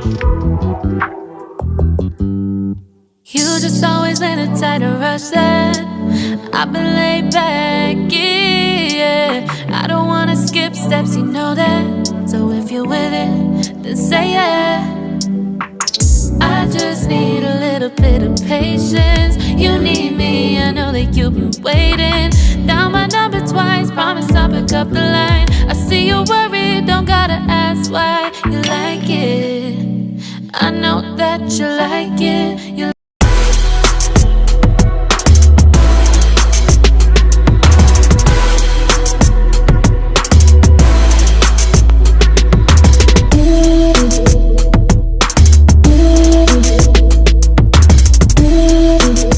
You just always been a tight rush that I've been laid back, yeah. I don't wanna skip steps, you know that. So if you're with it, then say yeah. I just need a little bit of patience. You need me, I know that you've been waiting. Down my number twice, promise I'll pick up the line. I see you worried, don't gotta ask why. You like it, I know that you like it.